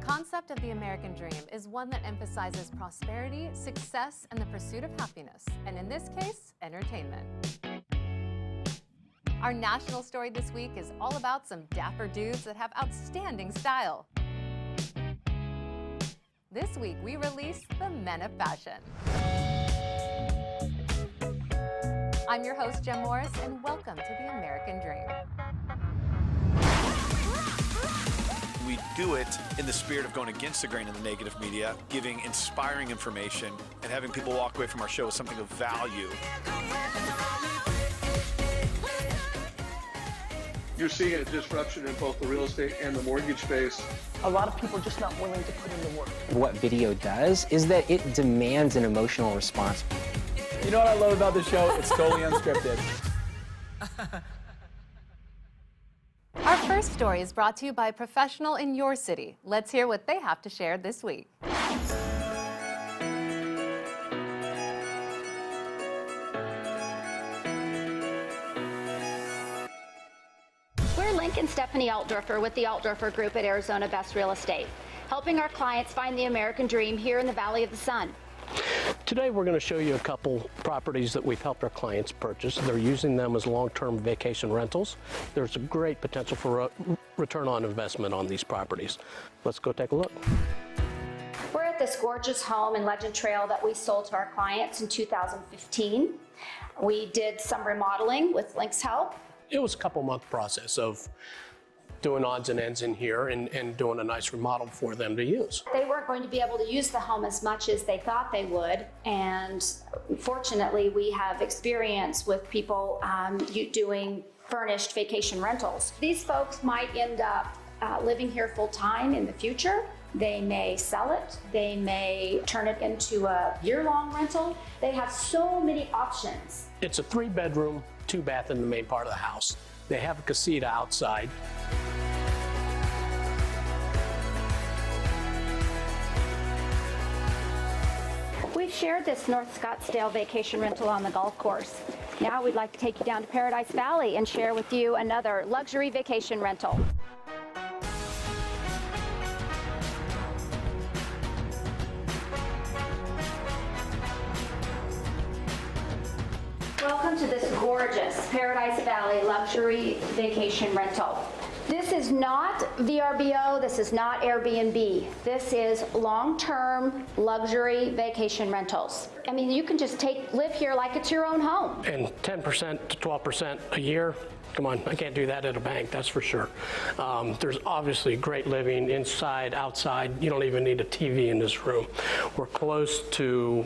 concept of the American dream is one that emphasizes prosperity, success, and the pursuit of happiness, and in this case, entertainment. Our national story this week is all about some dapper dudes that have outstanding style. This week, we release the Men of Fashion. I'm your host, Jem Morris, and welcome to the American Dream. We do it in the spirit of going against the grain in the negative media, giving inspiring information, and having people walk away from our show with something of value. You're seeing a disruption in both the real estate and the mortgage space. A lot of people are just not willing to put in the work. What video does is that it demands an emotional response. You know what I love about this show? It's totally unscripted. Our first story is brought to you by a professional in your city. Let's hear what they have to share this week. We're Linc and Stephanie Altdoerffer with the Altdoerffer Group at Arizona Best Real Estate, helping our clients find the American dream here in the Valley of the Sun. Today we're going to show you a couple properties that we've helped our clients purchase. They're using them as long-term vacation rentals. There's a great potential for a return on investment on these properties. Let's go take a look. We're at this gorgeous home in Legend Trail that we sold to our clients in 2015. We did some remodeling with Linc's help. It was a couple-month process of doing odds and ends in here and doing a nice remodel for them to use. They weren't going to be able to use the home as much as they thought they would, and fortunately we have experience with people doing furnished vacation rentals. These folks might end up living here full-time in the future. They may sell it, they may turn it into a year-long rental. They have so many options. It's a 3-bedroom, 2-bath in the main part of the house. They have a casita outside. We've shared this North Scottsdale vacation rental on the golf course. Now we'd like to take you down to Paradise Valley and share with you another luxury vacation rental. Welcome to this gorgeous Paradise Valley luxury vacation rental. This is not VRBO, this is not Airbnb. This is long-term luxury vacation rentals. I mean, you can just live here like it's your own home. And 10% to 12% a year, come on, I can't do that at a bank, that's for sure. There's obviously great living inside, outside. You don't even need a TV in this room. We're close to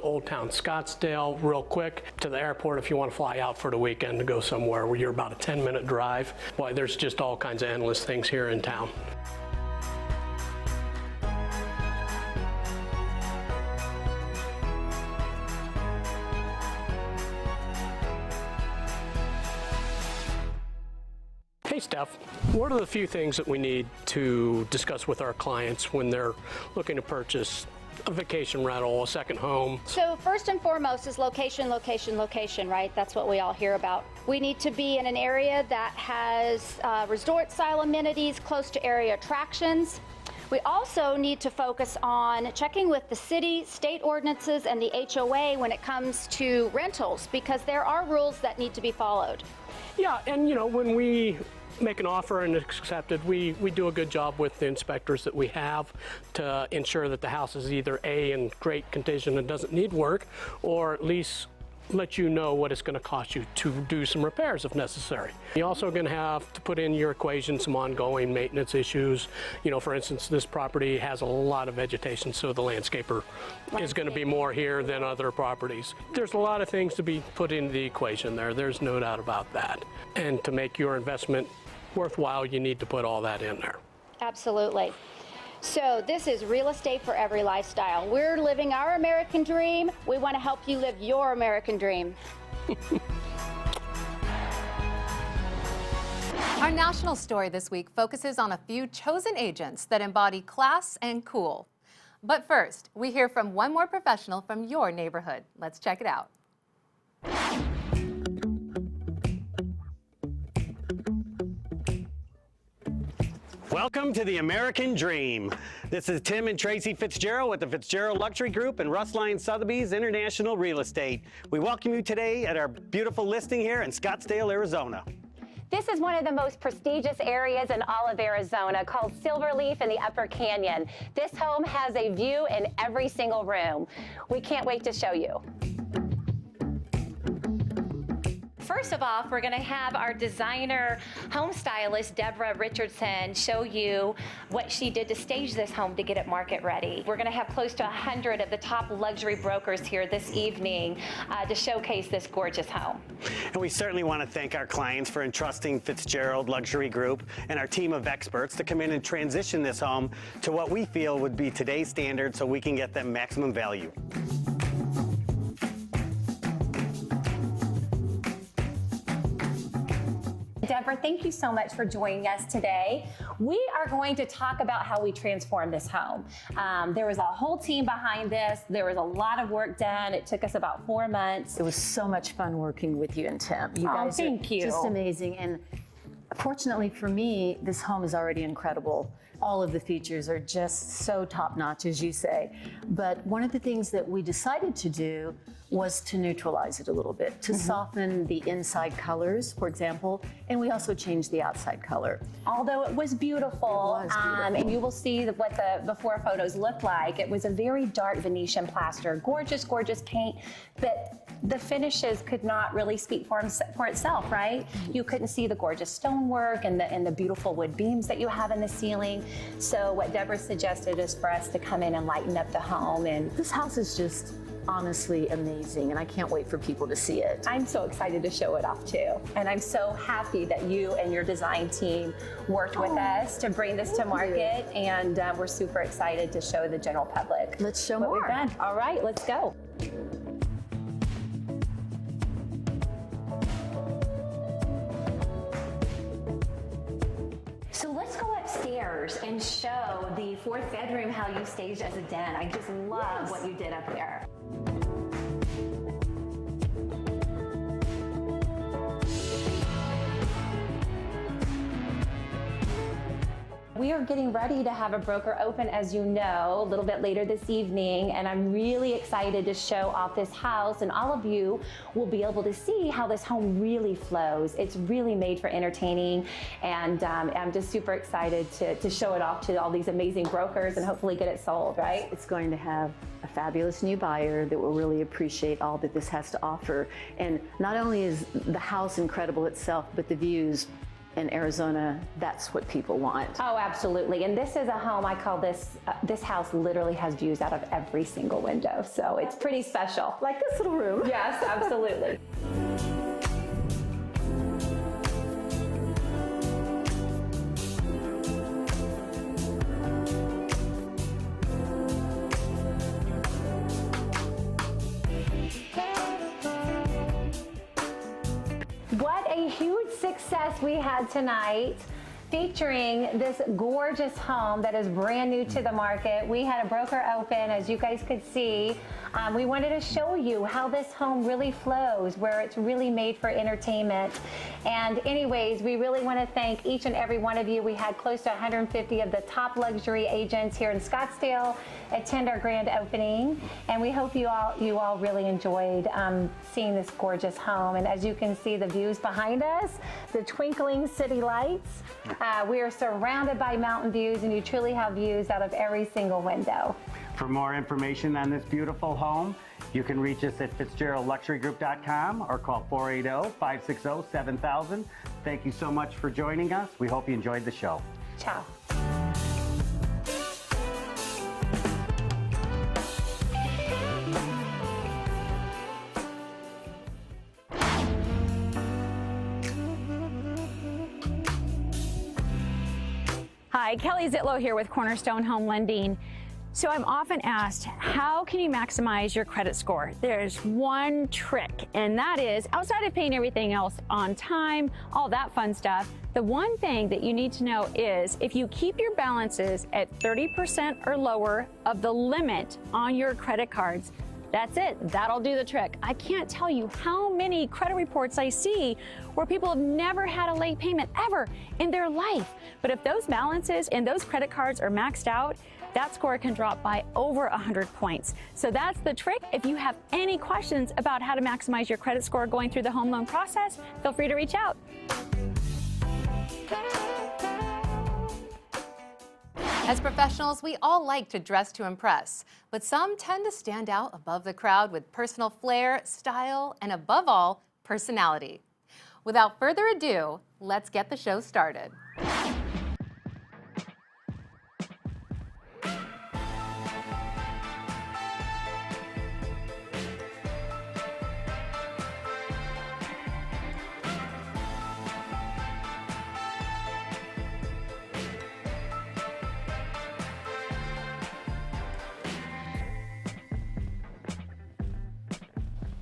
Old Town Scottsdale, real quick to the airport if you want to fly out for the weekend to go somewhere where you're about a 10-minute drive. Boy, there's just all kinds of endless things here in town. Hey Steph, what are the few things that we need to discuss with our clients when they're looking to purchase a vacation rental, a second home? So first and foremost is location, location, location, right? That's what we all hear about. We need to be in an area that has resort-style amenities, close to area attractions. We also need to focus on checking with the city, state ordinances, and the HOA when it comes to rentals, because there are rules that need to be followed. Yeah, and you know, when we make an offer and it's accepted, we do a good job with the inspectors that we have to ensure that the house is either A, in great condition and doesn't need work, or at least let you know what it's going to cost you to do some repairs if necessary. You're also going to have to put in your equation some ongoing maintenance issues. You know, for instance, this property has a lot of vegetation, so the landscaper is going to be more here than other properties. There's a lot of things to be put into the equation there. There's no doubt about that. And to make your investment worthwhile, you need to put all that in there. Absolutely. So this is real estate for every lifestyle. We're living our American dream. We want to help you live your American dream. Our national story this week focuses on a few chosen agents that embody class and cool. But first, we hear from one more professional from your neighborhood. Let's check it out. Welcome to the American Dream. This is Tim and Tracy Fitzgerald with the Fitzgerald Luxury Group and Russ Lyon Sotheby's International Real Estate. We welcome you today at our beautiful listing here in Scottsdale, Arizona. This is one of the most prestigious areas in all of Arizona, called Silverleaf in the Upper Canyon. This home has a view in every single room. We can't wait to show you. First of all, we're going to have our designer home stylist, Deborah Richardson, show you what she did to stage this home to get it market ready. We're going to have close to 100 of the top luxury brokers here this evening to showcase this gorgeous home. And we certainly want to thank our clients for entrusting Fitzgerald Luxury Group and our team of experts to come in and transition this home to what we feel would be today's standard so we can get them maximum value. Deborah, thank you so much for joining us today. We are going to talk about how we transformed this home. There was a whole team behind this. There was a lot of work done. It took us about 4 months. It was so much fun working with you and Tim. You guys thank you. Just amazing. And fortunately for me, this home is already incredible. All of the features are just so top-notch, as you say. But one of the things that we decided to do was to neutralize it a little bit, to soften the inside colors, for example, and we also changed the outside color. Although it was beautiful, and you will see what the before photos looked like. It was a very dark Venetian plaster, gorgeous, gorgeous paint, but the finishes could not really speak for itself, right? You couldn't see the gorgeous stonework and the beautiful wood beams that you have in the ceiling. So what Deborah suggested is for us to come in and lighten up the home. And this house is just honestly amazing, and I can't wait for people to see it. I'm so excited to show it off too. And I'm so happy that you and your design team worked with us to bring this to market, and we're super excited to show the general public. Let's show what more. we've done. All right, let's go. So let's go upstairs and show the 4th bedroom, how you staged as a den. I just love what you did up there. We are getting ready to have a broker open, as you know, a little bit later this evening, and I'm really excited to show off this house, and all of you will be able to see how this home really flows. It's really made for entertaining, and I'm just super excited to show it off to all these amazing brokers and hopefully get it sold, right? It's going to have a fabulous new buyer that will really appreciate all that this has to offer. And not only is the house incredible itself, but the views in Arizona, that's what people want. Oh, absolutely. And this is a home, I call this, this house literally has views out of every single window. So it's pretty special. Like this little room. Yes, absolutely. What a huge success we had tonight, featuring this gorgeous home that is brand new to the market. We had a broker open, as you guys could see. We wanted to show you how this home really flows, where it's really made for entertainment. And anyways, we really want to thank each and every one of you. We had close to 150 of the top luxury agents here in Scottsdale attend our grand opening, and we hope you all really enjoyed seeing this gorgeous home. And as you can see, the views behind us, the twinkling city lights. We are surrounded by mountain views, and you truly have views out of every single window. For more information on this beautiful home, you can reach us at FitzgeraldLuxuryGroup.com or call 480-560-7000. Thank you so much for joining us. We hope you enjoyed the show. Ciao. Hi, Kelly Zitlow here with Cornerstone Home Lending. So I'm often asked, how can you maximize your credit score? There's one trick, and that is, outside of paying everything else on time, all that fun stuff, the one thing that you need to know is if you keep your balances at 30% or lower of the limit on your credit cards, That's it. That'll do the trick. I can't tell you how many credit reports I see where people have never had a late payment ever in their life. But if those balances and those credit cards are maxed out, that score can drop by over 100 points. So that's the trick. If you have any questions about how to maximize your credit score going through the home loan process, feel free to reach out. As professionals, we all like to dress to impress, but some tend to stand out above the crowd with personal flair, style, and above all, personality. Without further ado, let's get the show started.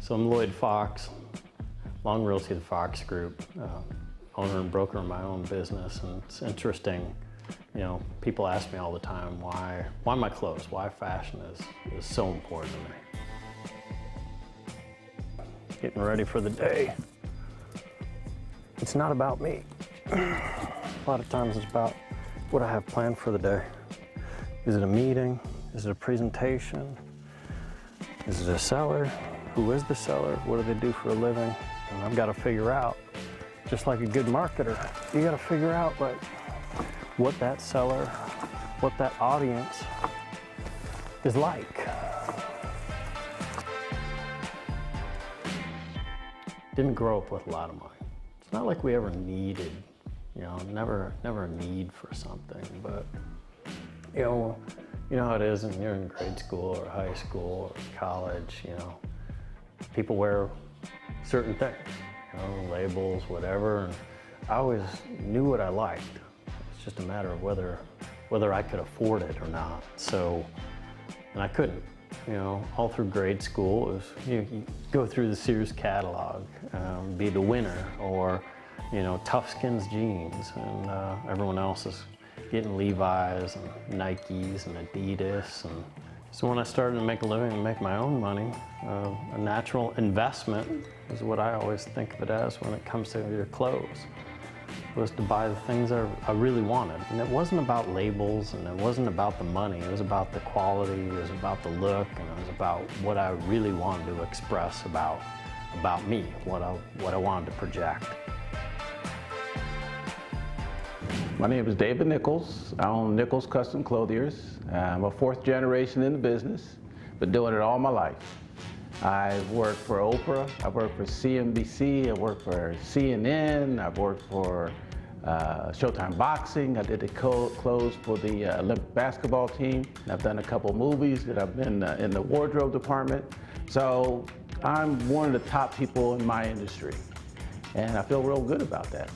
So I'm Lloyd Fox, Long Realty the Fox Group, owner and broker of my own business, and it's interesting, you know, people ask me all the time why my clothes, why fashion is so important to me. Getting ready for the day. It's not about me. A lot of times it's about what I have planned for the day. Is it a meeting? Is it a presentation? Is it a seller? Who is the seller? What do they do for a living? And I've got to figure out, just like a good marketer, you got to figure out like what that seller, what that audience is like. Didn't grow up with a lot of money. It's not like we ever needed, you know, never a need for something, but you know how it is when you're in grade school or high school or college, you know, people wear certain things, you know, labels, whatever, and I always knew what I liked. It's just a matter of whether I could afford it or not. So, and I couldn't, you know, all through grade school, it was, you go through the Sears catalog, be the winner, or, you know, Toughskins jeans, and everyone else is getting Levi's and Nikes and Adidas. And so when I started to make a living and make my own money, a natural investment is what I always think of it as when it comes to your clothes, was to buy the things I really wanted. And it wasn't about labels and it wasn't about the money, it was about the quality, it was about the look, and it was about what I really wanted to express about me, what I wanted to project. My name is David Nicholls. I own Nicholls Custom Clothiers. I'm a fourth generation in the business, been doing it all my life. I've worked for Oprah, I've worked for CNBC, I've worked for CNN, I've worked for Showtime Boxing. I did the clothes for the Olympic basketball team. I've done a couple movies that I've been in the wardrobe department. So I'm one of the top people in my industry, and I feel real good about that.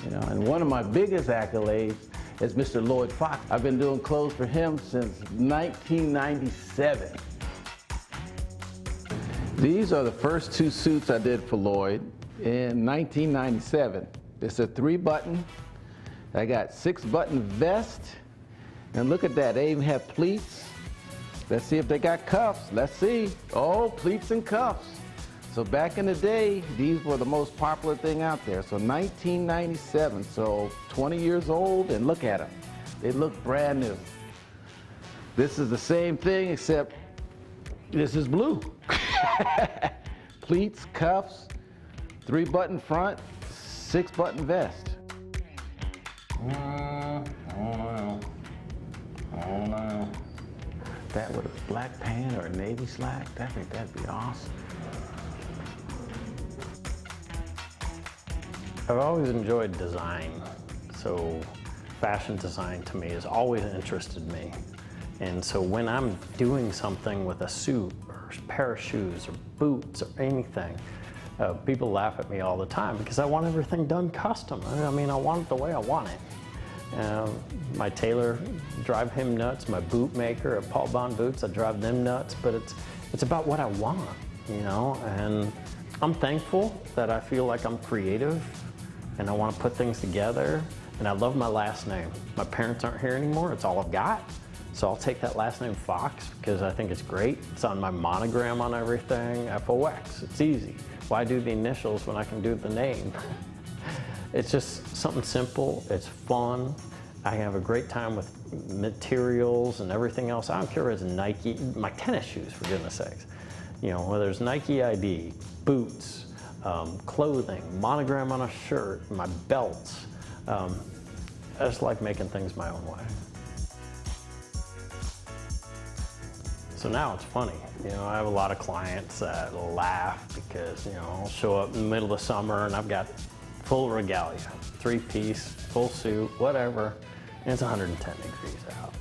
You know, and one of my biggest accolades is Mr. Lloyd Fox. I've been doing clothes for him since 1997. These are the first two suits I did for Lloyd in 1997. It's a 3-button. I got 6-button vest. And look at that, they even have pleats. Let's see if they got cuffs. Let's see. Oh, pleats and cuffs. So back in the day, these were the most popular thing out there. So 1997, so 20 years old, and look at them. They look brand new. This is the same thing, except this is blue. Pleats, cuffs, 3-button front, 6-button vest. Oh no. That with a black pant or a navy slack, I think that'd be awesome. I've always enjoyed design, so fashion design to me has always interested me. And so when I'm doing something with a suit or a pair of shoes or boots or anything, people laugh at me all the time because I want everything done custom. I mean, I want it the way I want it. My tailor, drive him nuts. My boot maker at Paul Bond Boots, I drive them nuts. But it's about what I want, you know. And I'm thankful that I feel like I'm creative and I want to put things together. And I love my last name. My parents aren't here anymore. It's all I've got. So I'll take that last name Fox because I think it's great. It's on my monogram on everything, FOX. It's easy. Why do the initials when I can do the name? It's just something simple. It's fun. I have a great time with materials and everything else. I don't care if it's Nike, my tennis shoes, for goodness sakes. You know, whether it's Nike ID, boots, clothing, monogram on a shirt, my belts. I just like making things my own way. So now it's funny. You know, I have a lot of clients that laugh because, you know, I'll show up in the middle of the summer and I've got full regalia, 3-piece, full suit, whatever, and it's 110 degrees out.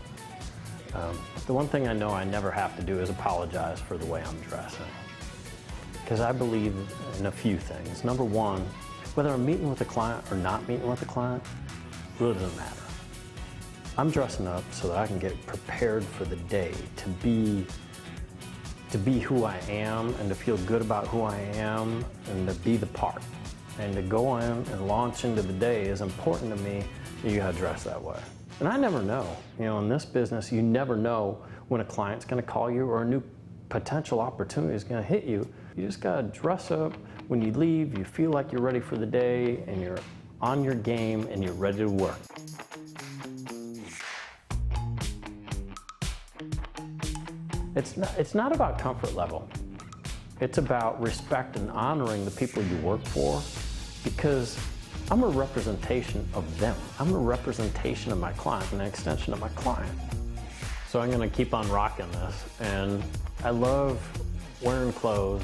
The one thing I know I never have to do is apologize for the way I'm dressing. Because I believe in a few things. Number one, whether I'm meeting with a client or not meeting with a client, really doesn't matter. I'm dressing up so that I can get prepared for the day, to be who I am and to feel good about who I am and to be the part. And to go in and launch into the day is important to me. You gotta dress that way. And I never know. You know, in this business, you never know when a client's gonna call you or a new potential opportunity is gonna hit you. You just gotta dress up. When you leave, you feel like you're ready for the day and you're on your game and you're ready to work. It's not about comfort level. It's about respect and honoring the people you work for, because I'm a representation of them. I'm a representation of my client, an extension of my client. So I'm gonna keep on rocking this. And I love wearing clothes.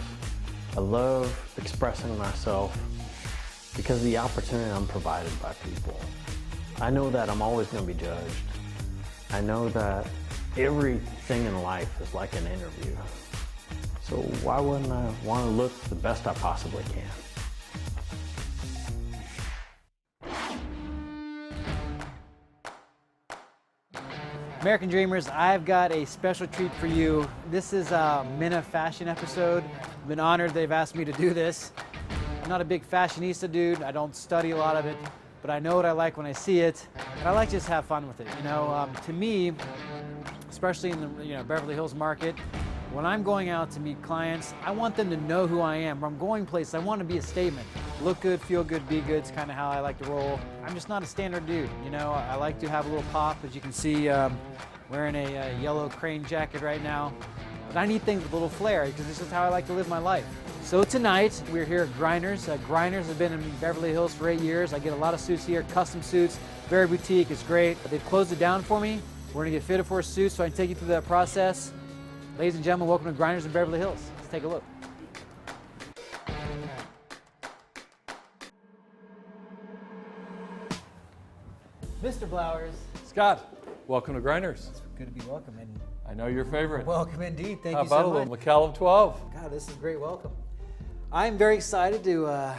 I love expressing myself because of the opportunity I'm provided by people. I know that I'm always gonna be judged. I know that everything in life is like an interview. So why wouldn't I want to look the best I possibly can? American Dreamers, I've got a special treat for you. This is a Minna fashion episode. I've been honored they've asked me to do this. I'm not a big fashionista dude. I don't study a lot of it, but I know what I like when I see it, and I like to just have fun with it. You know, to me, especially in the Beverly Hills market, when I'm going out to meet clients, I want them to know who I am. When I'm going places, I want to be a statement. Look good, feel good, be good. It's kind of how I like to roll. I'm just not a standard dude. You know, I like to have a little pop. As you can see, wearing a yellow crane jacket right now. But I need things with a little flair because this is how I like to live my life. So tonight, we're here at Grinders. Grinders have been in Beverly Hills for 8 years. I get a lot of suits here, custom suits, very boutique, it's great. But they've closed it down for me. We're gonna get fitted for a suit so I can take you through that process. Ladies and gentlemen, welcome to Grinders in Beverly Hills. Let's take a look. Mr. Blowers. Scott, welcome to Grinders. It's good to be welcome. And I know your favorite. Welcome indeed. Thank How you so about much. a little McCallum 12? God, this is a great welcome. I'm very excited to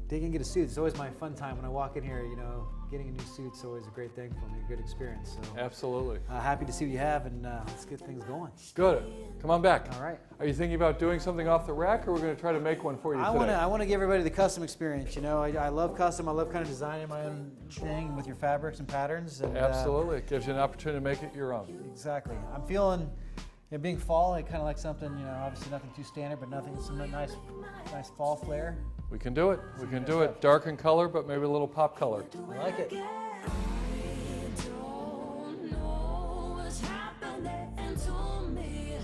dig in and get a suit. It's always my fun time when I walk in here. You know, getting a new suit's always a great thing for me, a good experience. So Absolutely. Happy to see what you have, and let's get things going. Good. Come on back. All right. Are you thinking about doing something off the rack, or we're going to try to make one for you today? I want to give everybody the custom experience. You know, I love custom. I love kind of designing my own thing with your fabrics and patterns. And, Absolutely. It gives you an opportunity to make it your own. Exactly. I'm feeling, being fall, I kind of like something, obviously nothing too standard, but some nice fall flair. We can do it. We can do it. Dark in color, but maybe a little pop color. I like it.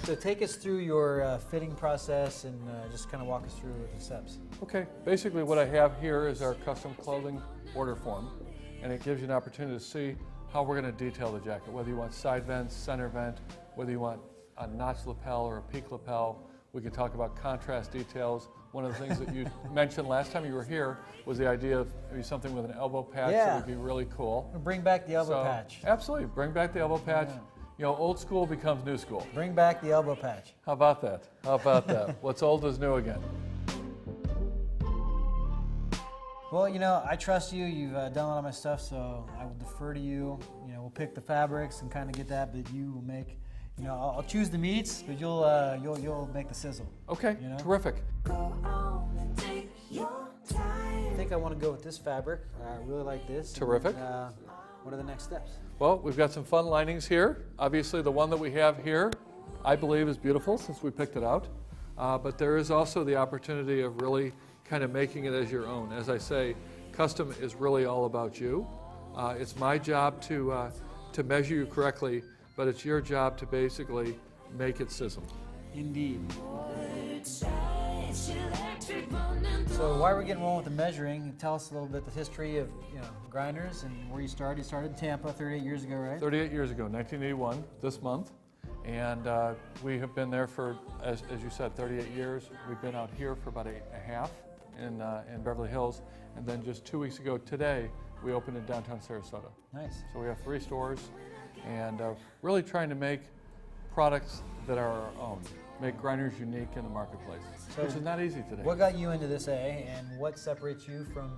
So take us through your fitting process and just kind of walk us through the steps. Okay. Basically what I have here is our custom clothing order form, and it gives you an opportunity to see how we're going to detail the jacket, whether you want side vents, center vent, whether you want a notch lapel or a peak lapel. We can talk about contrast details. One of the things that you mentioned last time you were here was the idea of maybe something with an elbow patch that would be really cool. Bring back the elbow patch. Absolutely, bring back the elbow patch. Yeah. You know, old school becomes new school. Bring back the elbow patch. How about that? How about that? What's old is new again. Well, I trust you. You've done a lot of my stuff, so I will defer to you. We'll pick the fabrics and kind of get that, but you will make. I'll choose the meats, but you'll make the sizzle. Okay, terrific. I think I want to go with this fabric. I really like this. Terrific. And, what are the next steps? Well, we've got some fun linings here. Obviously, the one that we have here, I believe, is beautiful since we picked it out. But there is also the opportunity of really kind of making it as your own. As I say, custom is really all about you. It's my job to measure you correctly, but it's your job to basically make it sizzle. Indeed. So why are we getting rolling with the measuring? Tell us a little bit the history of grinders and where you started. You started in Tampa 38 years ago, right? 38 years ago, 1981, this month. And we have been there for, as you said, 38 years. We've been out here for about 8.5 in Beverly Hills. And then just 2 weeks ago today, we opened in downtown Sarasota. Nice. So we have 3 stores and really trying to make products that are our own. Make grinders unique in the marketplace, which is not easy today. What got you into this, and what separates you from,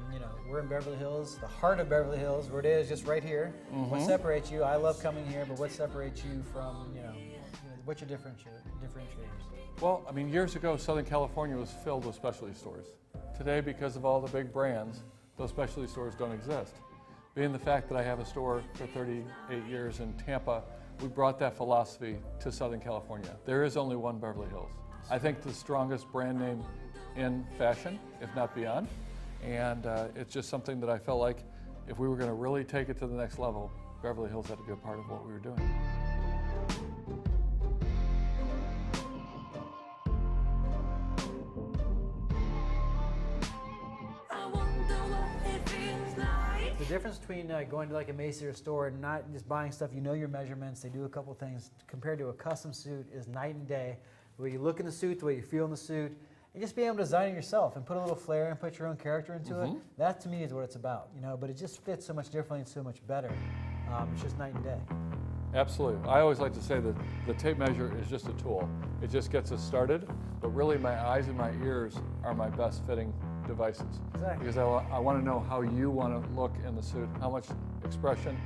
we're in Beverly Hills, the heart of Beverly Hills, where it is just right here. Mm-hmm. What separates you? I love coming here, but what separates you from, what's your differentiators? Well, I mean, years ago, Southern California was filled with specialty stores. Today, because of all the big brands, those specialty stores don't exist. Being the fact that I have a store for 38 years in Tampa, we brought that philosophy to Southern California. There is only one Beverly Hills. I think the strongest brand name in fashion, if not beyond. And it's just something that I felt like if we were going to really take it to the next level, Beverly Hills had to be a part of what we were doing. The difference between going to like a Macy's or store and not just buying stuff, your measurements, they do a couple things, compared to a custom suit is night and day. The way you look in the suit, the way you feel in the suit, and just being able to design it yourself and put a little flair and put your own character into it, that to me is what it's about, but it just fits so much differently and so much better. It's just night and day. Absolutely. I always like to say that the tape measure is just a tool. It just gets us started, but really my eyes and my ears are my best fitting devices. Exactly. Because I want to know how you want to look in the suit, how much expression,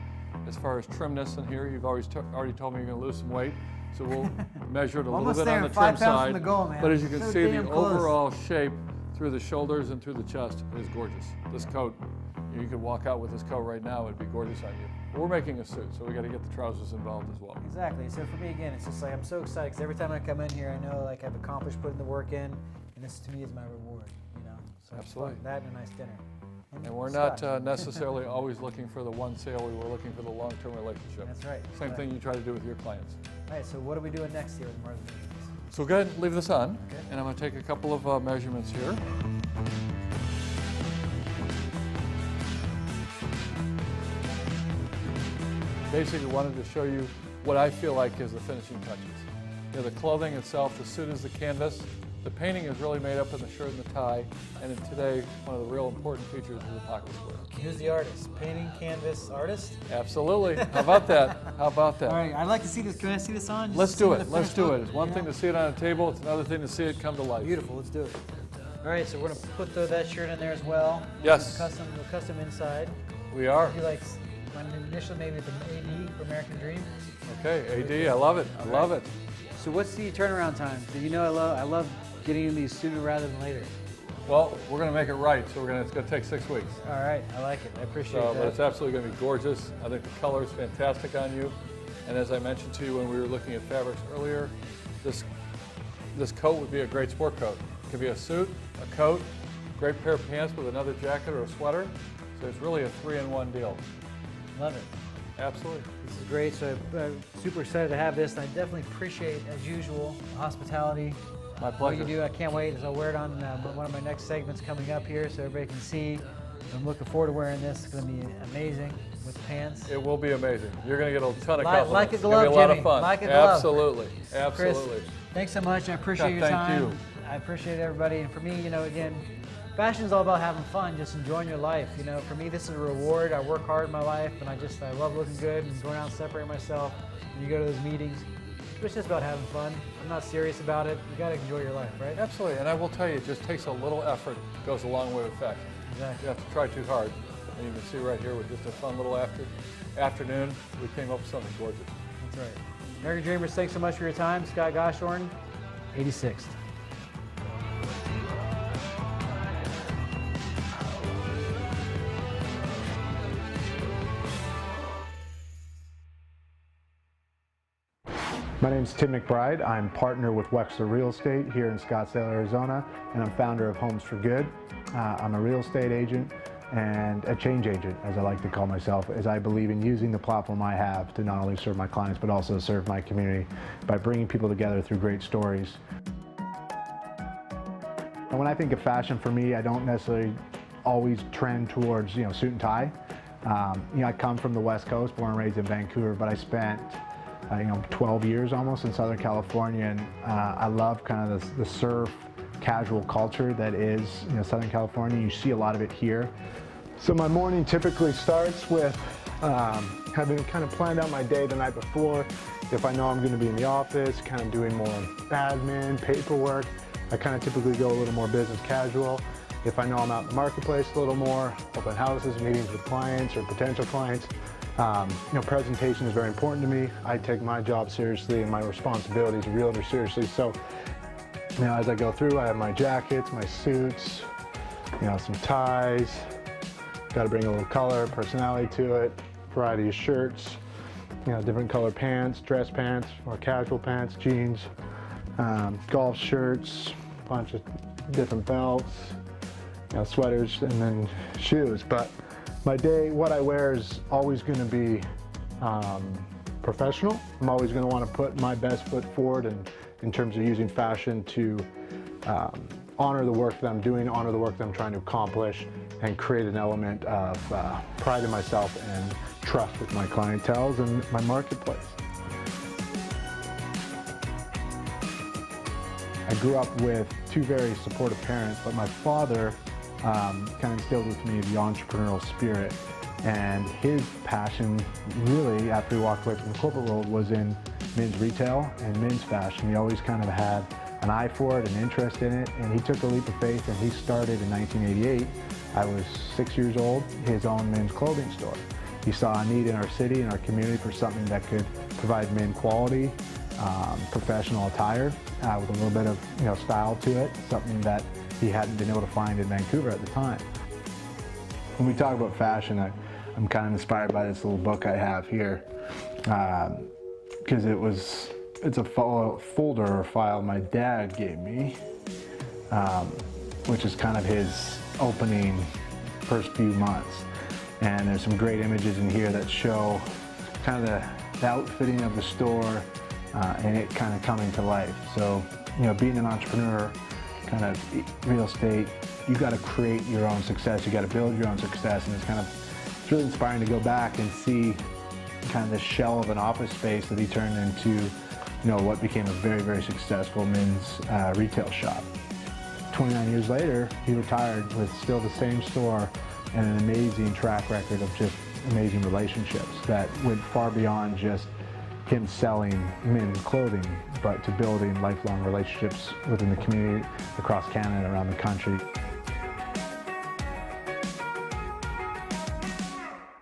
as far as trimness in here. You've already told me you're going to lose some weight, so we'll measure it a little bit on the trim side. From the goal, man. But as you can so see, the close. overall shape through the shoulders and through the chest is gorgeous. This coat, you could walk out with this coat right now, it'd be gorgeous on you. But we're making a suit, so we got to get the trousers involved as well. Exactly. So for me, again, it's just like I'm so excited because every time I come in here, I know like I've accomplished putting the work in, and this to me is my reward. So absolutely. That and a nice dinner. And we're not necessarily always looking for the one sale. We were looking for the long-term relationship. That's right. Same thing you try to do with your clients. All right. So what are we doing next here with Mars Measurements? So go ahead and leave this on, okay. And I'm going to take a couple of measurements here. Basically wanted to show you what I feel like is the finishing touches. The clothing itself, the suit is the canvas. The painting is really made up in the shirt and the tie. And then today, one of the real important features is the pocket square. Who's the artist? Painting, canvas, artist? Absolutely. How about that? How about that? All right, I'd like to see this. Can I see this on? Let's do it. Let's do it. It's one thing to see it on a table. It's another thing to see it come to life. Beautiful. Let's do it. All right, so we're going to put that shirt in there as well. Yes. The custom inside. We are. You like my initial name is the AD for American Dream. Okay, AD. I love it. I love it. So what's the turnaround time? Do I love getting in these sooner rather than later. Well, we're going to make it right, so it's going to take 6 weeks. All right, I like it. I appreciate that. But it's absolutely going to be gorgeous. I think the color is fantastic on you. And as I mentioned to you when we were looking at fabrics earlier, this coat would be a great sport coat. It could be a suit, a coat, great pair of pants with another jacket or a sweater. So it's really a 3-in-1 deal. Love it. Absolutely. This is great. So I'm super excited to have this. And I definitely appreciate, as usual, the hospitality. My pleasure. What you do, I can't wait. I'll wear it on one of my next segments coming up here so everybody can see. I'm looking forward to wearing this. It's going to be amazing with pants. It will be amazing. You're going to get a ton of compliments. Like a glove, it's going to be a lot Jimmy. of fun. Like a glove. Absolutely. Absolutely. Chris, thanks so much. I appreciate your time. Thank you. I appreciate everybody. And for me, again, fashion is all about having fun, just enjoying your life. For me, this is a reward. I work hard in my life, and I love looking good and going out and separating myself. And you go to those meetings. It's just about having fun. I'm not serious about it. You got to enjoy your life, right? Absolutely, and I will tell you, it just takes a little effort. Goes a long way with fashion. Exactly. You have to try too hard. And you can see right here with just a fun little afternoon, we came up with something gorgeous. That's right. American Dreamers, thanks so much for your time. Scott Goshorn, 86th. My name is Tim Mcbride. I'm partner with Wexler Real Estate here in Scottsdale, Arizona, and I'm founder of Homes for Good. I'm a real estate agent and a change agent, as I like to call myself, as I believe in using the platform I have to not only serve my clients, but also serve my community by bringing people together through great stories. And when I think of fashion, for me, I don't necessarily always trend towards, suit and tie. I come from the West Coast, born and raised in Vancouver, but I spent 12 years almost in Southern California, and I love kind of the surf casual culture that is Southern California. You see a lot of it here. So my morning typically starts with having kind of planned out my day the night before. If I know I'm going to be in the office, kind of doing more admin, paperwork, I kind of typically go a little more business casual. If I know I'm out in the marketplace a little more, open houses, meetings with clients or potential clients, presentation is very important to me. I take my job seriously and my responsibilities as a realtor seriously. So, as I go through, I have my jackets, my suits, some ties. Got to bring a little color, personality to it. Variety of shirts, different color pants, dress pants, more casual pants, jeans, golf shirts, a bunch of different belts, sweaters, and then shoes. But my day, what I wear is always going to be professional. I'm always going to want to put my best foot forward and in terms of using fashion to honor the work that I'm doing, honor the work that I'm trying to accomplish, and create an element of pride in myself and trust with my clientele and my marketplace. I grew up with two very supportive parents, but my father kind of instilled with me the entrepreneurial spirit, and his passion really, after he walked away from the corporate world, was in men's retail and men's fashion. He always kind of had an eye for it, an interest in it, and he took a leap of faith and he started in 1988. I was 6 years old, his own men's clothing store. He saw a need in our city and our community for something that could provide men quality, professional attire with a little bit of style to it, something that he hadn't been able to find in Vancouver at the time. When we talk about fashion, I'm kind of inspired by this little book I have here, because it's a folder or file my dad gave me, which is kind of his opening first few months. And there's some great images in here that show kind of the outfitting of the store and it kind of coming to life. So, being an entrepreneur, kind of real estate, you got to create your own success. You got to build your own success, and it's really inspiring to go back and see kind of the shell of an office space that he turned into, what became a very, very successful men's retail shop. 29 years later, he retired with still the same store and an amazing track record of just amazing relationships that went far beyond just him selling men's clothing, but to building lifelong relationships within the community across Canada and around the country.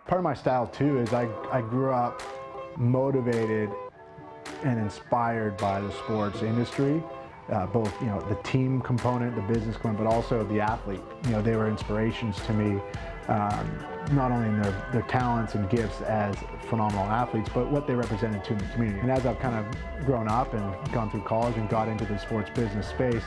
Part of my style too is I grew up motivated and inspired by the sports industry, both the team component, the business component, but also the athlete. They were inspirations to me, not only in their talents and gifts as phenomenal athletes, but what they represented to the community. And as I've kind of grown up and gone through college and got into the sports business space,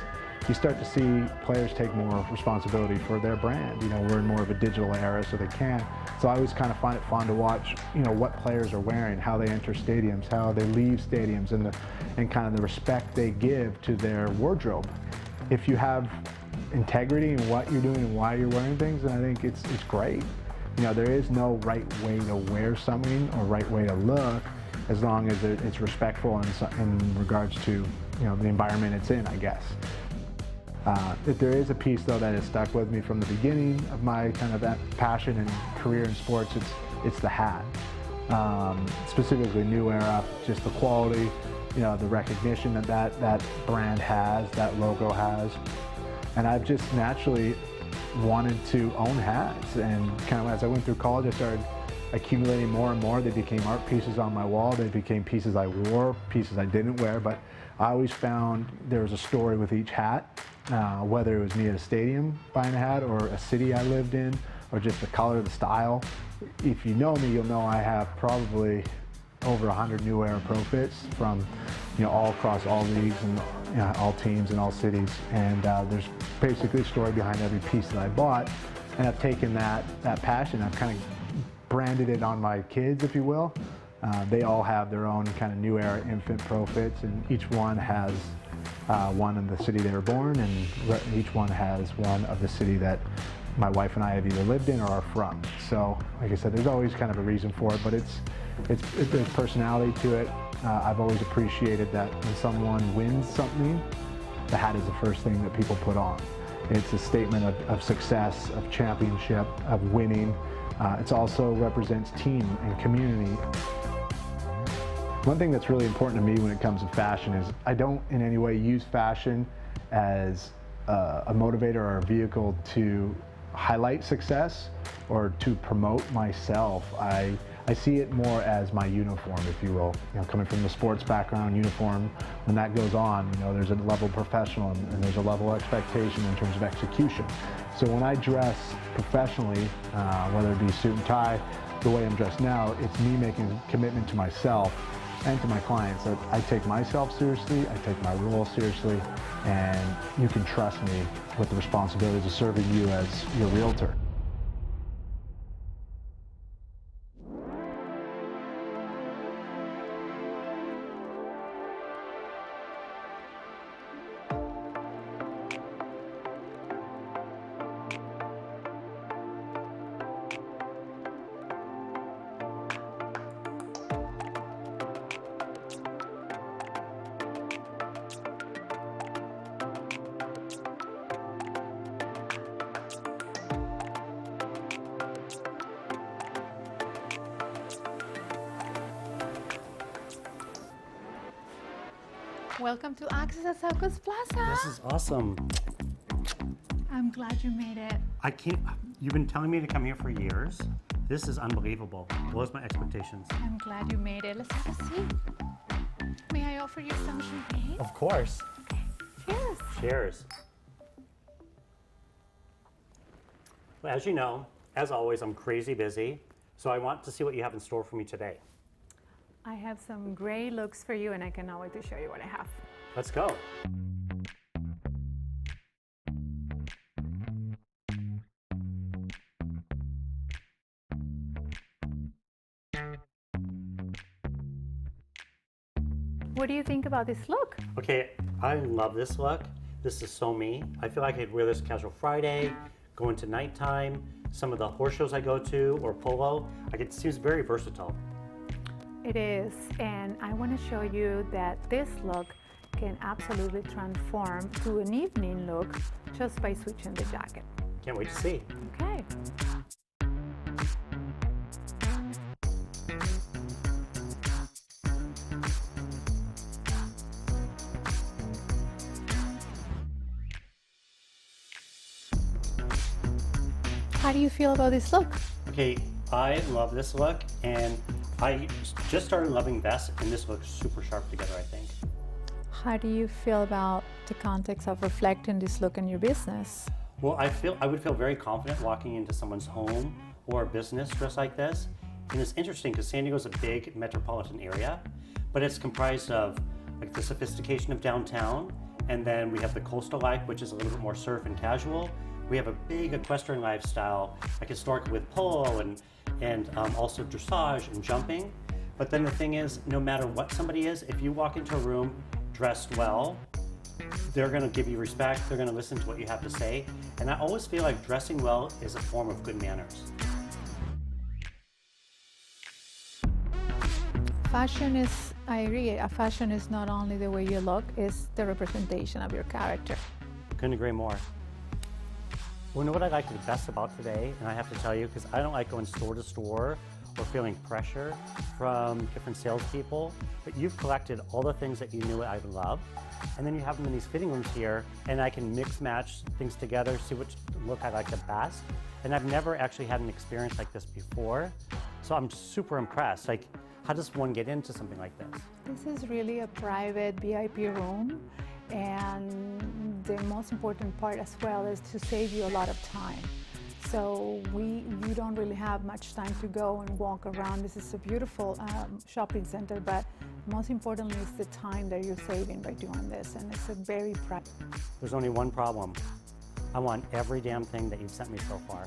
you start to see players take more responsibility for their brand. We're in more of a digital era, so they can. So I always kind of find it fun to watch, what players are wearing, how they enter stadiums, how they leave stadiums, and kind of the respect they give to their wardrobe. If you have integrity in what you're doing and why you're wearing things, then I think it's great. There is no right way to wear something or right way to look, as long as it's respectful in regards to the environment it's in, I guess. If there is a piece though that has stuck with me from the beginning of my kind of that passion and career in sports, it's the hat. Specifically New Era, just the quality, the recognition that brand has, that logo has. And I've just naturally wanted to own hats, and kind of as I went through college, I started accumulating more and more. They became art pieces on my wall. They became pieces I wore, pieces I didn't wear, but I always found there was a story with each hat, whether it was me at a stadium buying a hat or a city I lived in, or just the color, the style. If you know me, you'll know I have probably over 100 new era pro fits from, all across all leagues and all teams and all cities. And there's basically a story behind every piece that I bought. And I've taken that passion, I've kind of branded it on my kids, if you will. They all have their own kind of new era infant pro fits, and each one has one in the city they were born, and each one has one of the city that my wife and I have either lived in or are from. So, like I said, there's always kind of a reason for it, but there's personality to it. I've always appreciated that when someone wins something, the hat is the first thing that people put on. It's a statement of success, of championship, of winning. It also represents team and community. One thing that's really important to me when it comes to fashion is I don't in any way use fashion as a motivator or a vehicle to highlight success or to promote myself. I see it more as my uniform, if you will. Coming from the sports background, uniform, when that goes on, there's a level of professional and there's a level of expectation in terms of execution. So when I dress professionally, whether it be suit and tie, the way I'm dressed now, it's me making a commitment to myself and to my clients that I take myself seriously, I take my role seriously, and you can trust me with the responsibilities of serving you as your realtor. Welcome to Access at Southcoast Plaza. This is awesome. I'm glad you made it. You've been telling me to come here for years. This is unbelievable. Blows my expectations. I'm glad you made it. Let's have a seat. May I offer you some champagne? Of course. Cheers. Cheers. Well, as you know, as always, I'm crazy busy, so I want to see what you have in store for me today. I have some gray looks for you, and I cannot wait to show you what I have. Let's go. What do you think about this look? Okay, I love this look. This is so me. I feel like I could wear this casual Friday, go into nighttime, some of the horse shows I go to, or polo. It seems very versatile. It is, and I want to show you that this look can absolutely transform to an evening look just by switching the jacket. Can't wait to see. Okay. How do you feel about this look? Okay, I love this look, and I just started loving vests, and this looks super sharp together, I think. How do you feel about the context of reflecting this look in your business? Well, I would feel very confident walking into someone's home or business dressed like this. And it's interesting because San Diego's a big metropolitan area, but it's comprised of the sophistication of downtown, and then we have the coastal life, which is a little bit more surf and casual. We have a big equestrian lifestyle, historic with polo and also dressage and jumping. But then the thing is, no matter what somebody is, if you walk into a room dressed well, they're gonna give you respect, they're gonna listen to what you have to say. And I always feel like dressing well is a form of good manners. Fashion is, I agree, fashion is not only the way you look, it's the representation of your character. Couldn't agree more. Well, you know what I liked the best about today, and I have to tell you, because I don't like going store to store or feeling pressure from different salespeople, but you've collected all the things that you knew I would love, and then you have them in these fitting rooms here, and I can mix match things together, see which look I like the best. And I've never actually had an experience like this before, so I'm super impressed. How does one get into something like this? This is really a private VIP room, and the most important part as well is to save you a lot of time. So you don't really have much time to go and walk around. This is a beautiful shopping center, but most importantly is the time that you're saving by doing this, and it's a very practical. There's only one problem. I want every damn thing that you've sent me so far.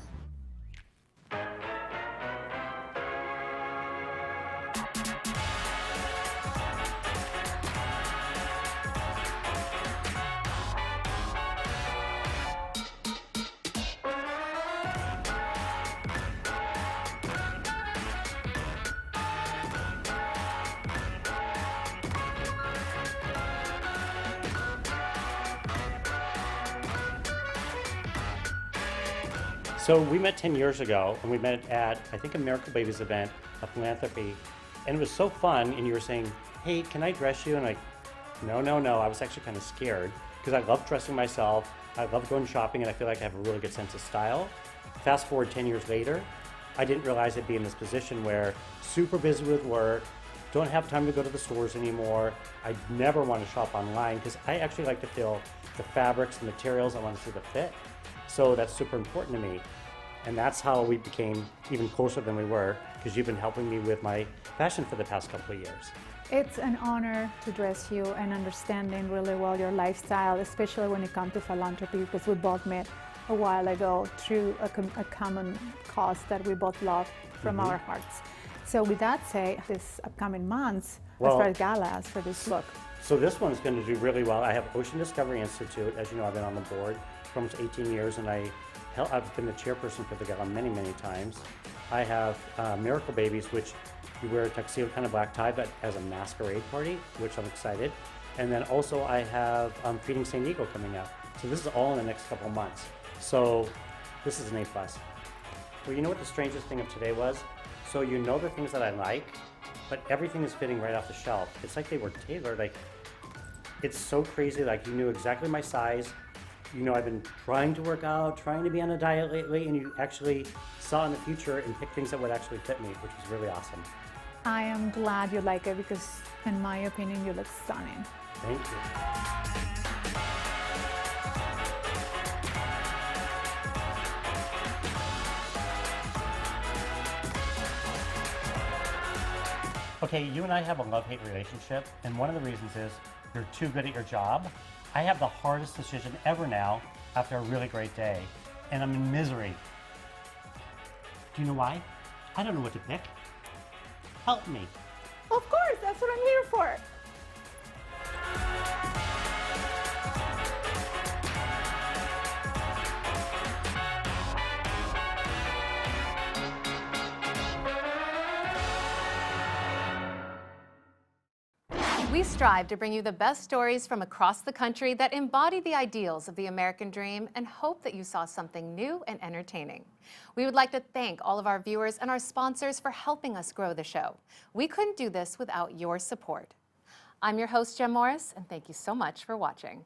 So we met 10 years ago, and we met at, I think, a Miracle Babies event, a philanthropy, and it was so fun, and you were saying, hey, can I dress you? And I'm like, no. I was actually kind of scared, because I love dressing myself, I love going shopping, and I feel like I have a really good sense of style. Fast forward 10 years later, I didn't realize I'd be in this position where super busy with work, don't have time to go to the stores anymore. I never want to shop online, because I actually like to feel the fabrics, the materials, I want to see the fit. So that's super important to me. And that's how we became even closer than we were, because you've been helping me with my fashion for the past couple of years. It's an honor to dress you and understanding really well your lifestyle, especially when it comes to philanthropy, because we both met a while ago through a common cause that we both love from our hearts. So with that said, this upcoming months, as far as galas for this look. So this one's going to do really well. I have Ocean Discovery Institute. As you know, I've been on the board for almost 18 years, and I've been the chairperson for the gala many, many times. I have Miracle Babies, which you wear a tuxedo, kind of black tie, but as a masquerade party, which I'm excited. And then also I have Feeding St. Eagle coming up. So this is all in the next couple of months. So this is an A+. Well, you know what the strangest thing of today was? So you know the things that I like, but everything is fitting right off the shelf. It's like they were tailored. Like, it's so crazy. Like, you knew exactly my size. You know, I've been trying to work out, trying to be on a diet lately, and you actually saw in the future and picked things that would actually fit me, which was really awesome. I am glad you like it because, in my opinion, you look stunning. Thank you. Okay, you and I have a love-hate relationship, and one of the reasons is you're too good at your job. I have the hardest decision ever now after a really great day, and I'm in misery. Do you know why? I don't know what to pick. Help me. Of course, that's what I'm here for. We strive to bring you the best stories from across the country that embody the ideals of the American dream and hope that you saw something new and entertaining. We would like to thank all of our viewers and our sponsors for helping us grow the show. We couldn't do this without your support. I'm your host, Jem Morris, and thank you so much for watching.